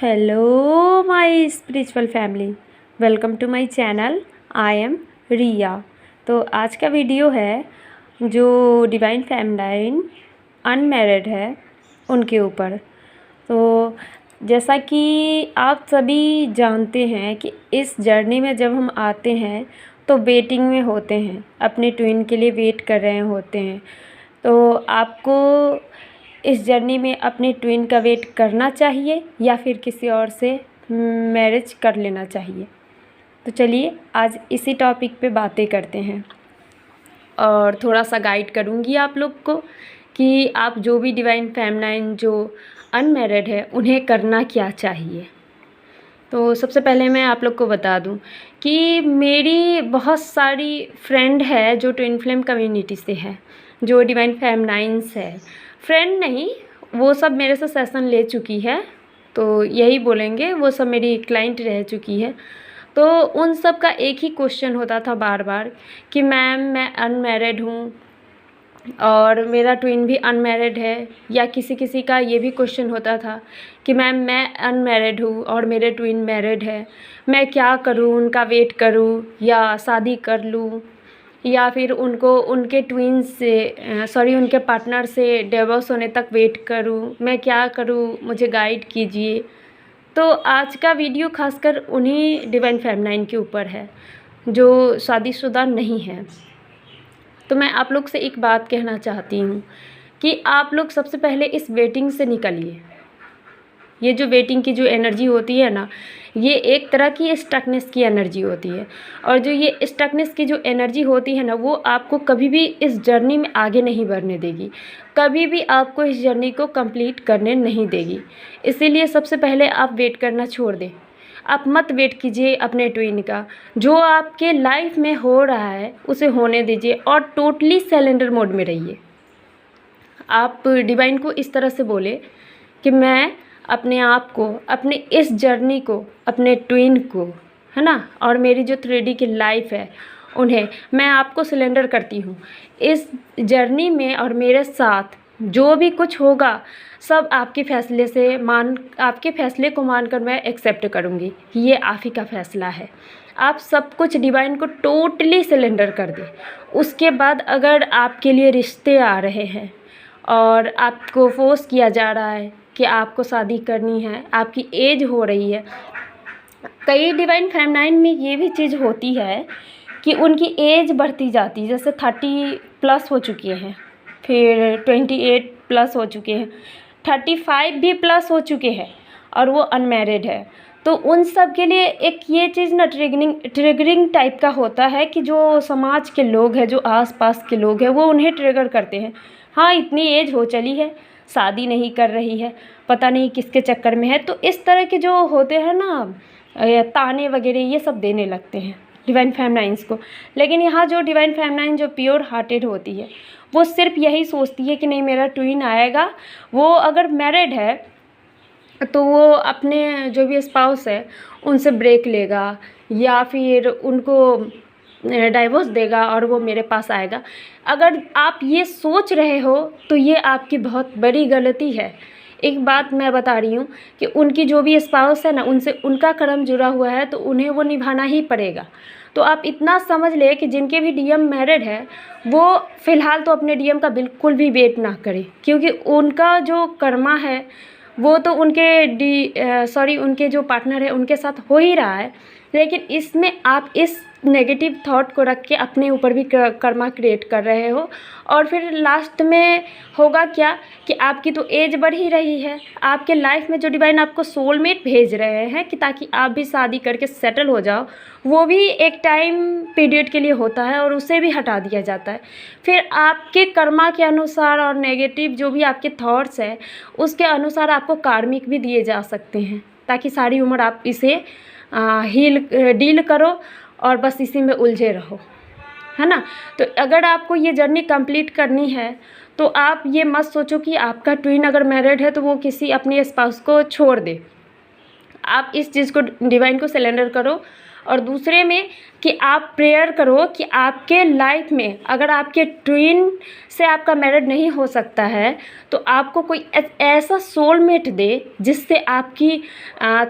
Hello my spiritual family, welcome to my channel. I am Riya. तो आज का video है जो डिवाइन फेमिनाइन अनमैरिड है उनके ऊपर। तो जैसा कि आप सभी जानते हैं कि इस जर्नी में जब हम आते हैं तो वेटिंग में होते हैं, अपने ट्विन के लिए वेट कर रहे होते हैं। तो आपको इस जर्नी में अपने ट्विन का वेट करना चाहिए या फिर किसी और से मैरिज कर लेना चाहिए। तो चलिए आज इसी टॉपिक पे बातें करते हैं और थोड़ा सा गाइड करूँगी आप लोग को कि आप जो भी डिवाइन फेमिनाइन जो अनमैरिड है उन्हें करना क्या चाहिए। तो सबसे पहले मैं आप लोग को बता दूं कि मेरी बहुत सारी फ्रेंड है जो ट्विन फ्लेम कम्युनिटी से है, जो डिवाइन फेमिनाइंस है। फ्रेंड नहीं, वो सब मेरे से सेशन ले चुकी है, तो यही बोलेंगे, वो सब मेरी क्लाइंट रह चुकी है। तो उन सब का एक ही क्वेश्चन होता था बार बार कि मैम मैं अनमैरिड हूँ और मेरा ट्विन भी अनमैरिड है, या किसी किसी का ये भी क्वेश्चन होता था कि मैम मैं अनमैरिड हूँ और मेरे ट्विन मैरिड है, मैं क्या करूँ, उनका वेट करूँ या शादी कर लूँ या फिर उनको उनके ट्विन्स से उनके पार्टनर से डिवोर्स होने तक वेट करूँ, मैं क्या करूँ, मुझे गाइड कीजिए। तो आज का वीडियो खासकर उन्हीं डिवाइन फेमिनाइन के ऊपर है जो शादीशुदा नहीं है। तो मैं आप लोग से एक बात कहना चाहती हूँ कि आप लोग सबसे पहले इस वेटिंग से निकलिए। ये जो वेटिंग की जो एनर्जी होती है ना, ये एक तरह की स्टकनेस की एनर्जी होती है, और जो ये स्टकनेस की जो एनर्जी होती है ना, वो आपको कभी भी इस जर्नी में आगे नहीं बढ़ने देगी, कभी भी आपको इस जर्नी को कंप्लीट करने नहीं देगी। इसीलिए सबसे पहले आप वेट करना छोड़ दें। आप मत वेट कीजिए अपने ट्विन का, जो आपके लाइफ में हो रहा है उसे होने दीजिए और टोटली सरेंडर मोड में रहिए। आप डिवाइन को इस तरह से बोले कि मैं अपने आप को, अपने इस जर्नी को, अपने ट्विन को, है ना, और मेरी जो 3D की लाइफ है उन्हें मैं आपको सरेंडर करती हूँ। इस जर्नी में और मेरे साथ जो भी कुछ होगा सब आपके फैसले को मानकर मैं एक्सेप्ट करूँगी। ये आप ही का फैसला है। आप सब कुछ डिवाइन को टोटली सरेंडर कर दें। उसके बाद अगर आपके लिए रिश्ते आ रहे हैं और आपको फोर्स किया जा रहा है कि आपको शादी करनी है, आपकी एज हो रही है, कई डिवाइन फेमिनाइन में ये भी चीज़ होती है कि उनकी एज बढ़ती जाती है, जैसे 30 प्लस हो चुके हैं, फिर 28 प्लस हो चुके हैं, 35 भी प्लस हो चुके हैं और वो अनमैरिड है। तो उन सब के लिए एक ये चीज़ ना ट्रिगरिंग टाइप का होता है कि जो समाज के लोग हैं, जो आसपास के लोग हैं, वो उन्हें ट्रिगर करते हैं। हाँ, इतनी एज हो चली है, शादी नहीं कर रही है, पता नहीं किसके चक्कर में है। तो इस तरह के जो होते हैं ना ताने वगैरह, ये सब देने लगते हैं डिवाइन फेमिनाइंस को। लेकिन यहाँ जो डिवाइन फेमिनाइन जो प्योर हार्टेड होती है, वो सिर्फ यही सोचती है कि नहीं, मेरा ट्विन आएगा। वो अगर मैरिड है तो वो अपने जो भी स्पाउस है उनसे ब्रेक लेगा या फिर उनको डाइवोर्स देगा और वो मेरे पास आएगा। अगर आप ये सोच रहे हो तो ये आपकी बहुत बड़ी गलती है। एक बात मैं बता रही हूँ कि उनकी जो भी स्पाउस है ना, उनसे उनका कर्म जुड़ा हुआ है तो उन्हें वो निभाना ही पड़ेगा। तो आप इतना समझ ले कि जिनके भी डीएम मैरिड है वो फ़िलहाल तो अपने डीएम का बिल्कुल भी वेट ना करें, क्योंकि उनका जो कर्मा है वो तो उनके जो पार्टनर है उनके साथ हो ही रहा है। लेकिन इसमें आप इस नेगेटिव थॉट को रख के अपने ऊपर भी कर्मा क्रिएट कर रहे हो, और फिर लास्ट में होगा क्या कि आपकी तो एज बढ़ ही रही है। आपके लाइफ में जो डिवाइन आपको सोलमेट भेज रहे हैं कि ताकि आप भी शादी करके सेटल हो जाओ, वो भी एक टाइम पीरियड के लिए होता है और उसे भी हटा दिया जाता है। फिर आपके कर्मा के अनुसार और नेगेटिव जो भी आपके थॉट्स हैं उसके अनुसार आपको कार्मिक भी दिए जा सकते हैं, ताकि सारी उम्र आप इसे डील करो और बस इसी में उलझे रहो, है ना। तो अगर आपको ये जर्नी कंप्लीट करनी है तो आप ये मत सोचो कि आपका ट्विन अगर मैरिड है तो वो किसी अपने स्पाउस को छोड़ दे। आप इस चीज़ को, डिवाइन को सरेंडर करो और दूसरे में कि आप प्रेयर करो कि आपके लाइफ में अगर आपके ट्विन से आपका मैरिज नहीं हो सकता है तो आपको कोई ऐसा सोलमेट दे जिससे आपकी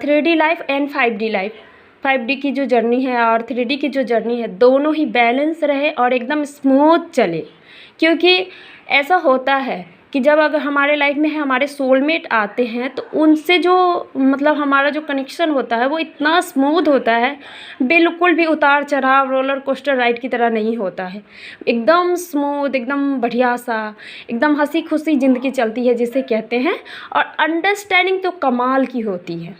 3D life and 5D life 5D की जो जर्नी है और 3D की जो जर्नी है दोनों ही बैलेंस रहे और एकदम स्मूथ चले। क्योंकि ऐसा होता है कि जब अगर हमारे लाइफ में हमारे सोलमेट आते हैं तो उनसे जो मतलब हमारा जो कनेक्शन होता है वो इतना स्मूथ होता है, बिल्कुल भी उतार चढ़ाव रोलर कोस्टर राइड की तरह नहीं होता है। एकदम स्मूथ, एकदम बढ़िया सा, एकदम हंसी खुशी ज़िंदगी चलती है जिसे कहते हैं। और अंडरस्टैंडिंग तो कमाल की होती है।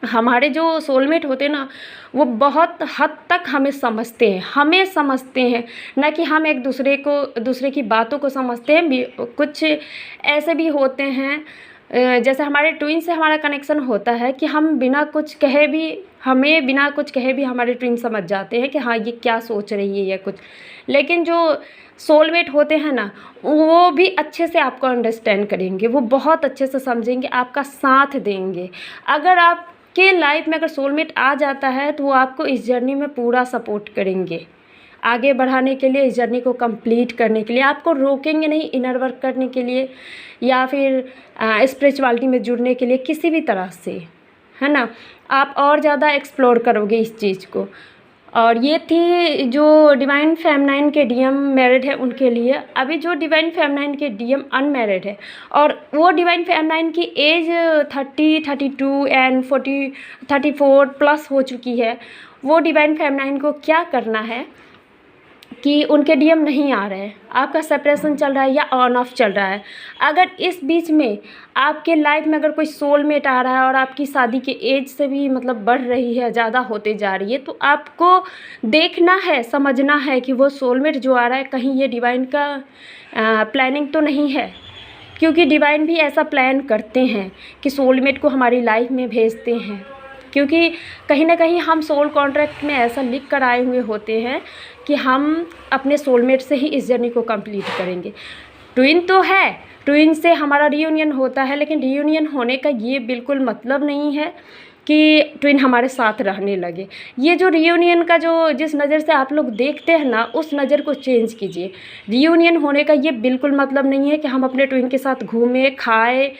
हमारे जो सोलमेट होते हैं ना वो बहुत हद तक हमें समझते हैं, ना कि हम एक दूसरे की बातों को समझते हैं। कुछ ऐसे भी होते हैं जैसे हमारे ट्विन से हमारा कनेक्शन होता है कि हम बिना कुछ कहे भी हमारे ट्विन समझ जाते हैं कि हाँ ये क्या सोच रही है या कुछ। लेकिन जो सोलमेट होते हैं ना वो भी अच्छे से आपको अंडरस्टैंड करेंगे, वो बहुत अच्छे से समझेंगे, आपका साथ देंगे। अगर आपके लाइफ में अगर सोलमेट आ जाता है तो वो आपको इस जर्नी में पूरा सपोर्ट करेंगे, आगे बढ़ाने के लिए, इस जर्नी को कंप्लीट करने के लिए। आपको रोकेंगे नहीं इनर वर्क करने के लिए या फिर स्पिरिचुअलिटी में जुड़ने के लिए, किसी भी तरह से, है ना। आप और ज़्यादा एक्सप्लोर करोगे इस चीज़ को। और ये थी जो डिवाइन फेमिनाइन के डीएम मैरिड है उनके लिए। अभी जो डिवाइन फेमिनाइन के डीएम अनमैरिड है और वो डिवाइन फेमिनाइन की एज 30, 32 एंड 34 प्लस हो चुकी है, वो डिवाइन फेमिनाइन को क्या करना है कि उनके डीएम नहीं आ रहे हैं, आपका सेपरेशन चल रहा है या ऑन ऑफ चल रहा है। अगर इस बीच में आपके लाइफ में अगर कोई सोलमेट आ रहा है और आपकी शादी के एज से भी मतलब बढ़ रही है, ज़्यादा होते जा रही है, तो आपको देखना है, समझना है कि वो सोलमेट जो आ रहा है कहीं ये डिवाइन का प्लानिंग तो नहीं है। क्योंकि डिवाइन भी ऐसा प्लान करते हैं कि सोलमेट को हमारी लाइफ में भेजते हैं। क्योंकि कहीं ना कहीं हम सोल कॉन्ट्रैक्ट में ऐसा लिख कर आए हुए होते हैं कि हम अपने सोलमेट से ही इस जर्नी को कंप्लीट करेंगे। ट्विन तो है, ट्विन से हमारा रियूनियन होता है, लेकिन रियूनियन होने का ये बिल्कुल मतलब नहीं है कि ट्विन हमारे साथ रहने लगे। ये जो रियूनियन का जो जिस नज़र से आप लोग देखते हैं ना, उस नज़र को चेंज कीजिए। रियूनियन होने का ये बिल्कुल मतलब नहीं है कि हम अपने ट्विन के साथ घूमें, खाए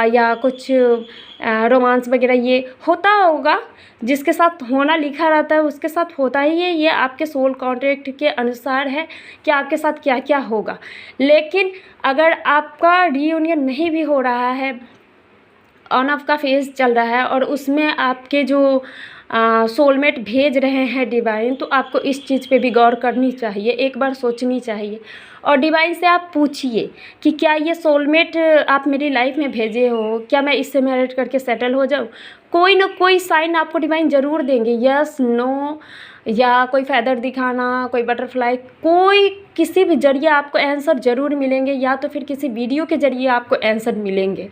या कुछ रोमांस वगैरह। ये होता होगा, जिसके साथ होना लिखा रहता है उसके साथ होता ही है। ये आपके सोल कॉन्ट्रैक्ट के अनुसार है कि आपके साथ क्या क्या होगा। लेकिन अगर आपका रियूनियन नहीं भी हो रहा है, ऑन ऑफ का फेज़ चल रहा है और उसमें आपके जो सोलमेट भेज रहे हैं डिवाइन, तो आपको इस चीज़ पे भी गौर करनी चाहिए, एक बार सोचनी चाहिए। और डिवाइन से आप पूछिए कि क्या ये सोलमेट आप मेरी लाइफ में भेजे हो, क्या मैं इससे मैरिज करके सेटल हो जाऊँ। कोई ना कोई साइन आपको डिवाइन ज़रूर देंगे, यस, नो, या कोई फैदर दिखाना, कोई बटरफ्लाई, कोई किसी भी जरिए आपको आंसर ज़रूर मिलेंगे, या तो फिर किसी वीडियो के ज़रिए आपको आंसर मिलेंगे।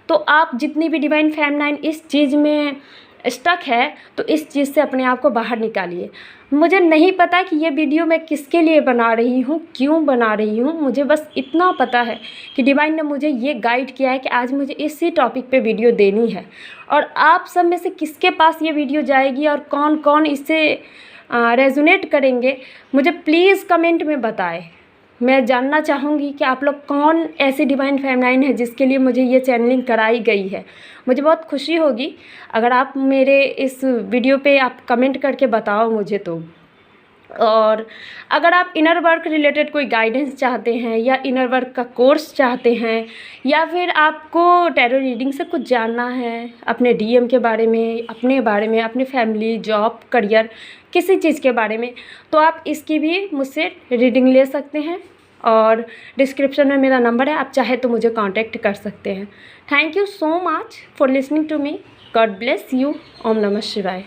तो आप जितनी भी डिवाइन फेमिनाइन इस चीज़ में स्टक है तो इस चीज़ से अपने आप को बाहर निकालिए। मुझे नहीं पता कि ये वीडियो मैं किसके लिए बना रही हूँ, क्यों बना रही हूँ, मुझे बस इतना पता है कि डिवाइन ने मुझे ये गाइड किया है कि आज मुझे इसी टॉपिक पे वीडियो देनी है। और आप सब में से किसके पास ये वीडियो जाएगी और कौन कौन इससे रेजोनेट करेंगे, मुझे प्लीज़ कमेंट में बताएं। मैं जानना चाहूँगी कि आप लोग कौन ऐसी डिवाइन फेमिनाइन है जिसके लिए मुझे ये चैनलिंग कराई गई है। मुझे बहुत खुशी होगी अगर आप मेरे इस वीडियो पे आप कमेंट करके बताओ मुझे तो। और अगर आप इनर वर्क रिलेटेड कोई गाइडेंस चाहते हैं या इनर वर्क का कोर्स चाहते हैं या फिर आपको टैरो रीडिंग से कुछ जानना है अपने डीएम के बारे में, अपने बारे में, अपनी फैमिली, जॉब, करियर, किसी चीज़ के बारे में, तो आप इसकी भी मुझसे रीडिंग ले सकते हैं। और डिस्क्रिप्शन में मेरा नंबर है, आप चाहे तो मुझे कांटेक्ट कर सकते हैं। Thank you so much for listening to me. God bless you. ओम नमः शिवाय।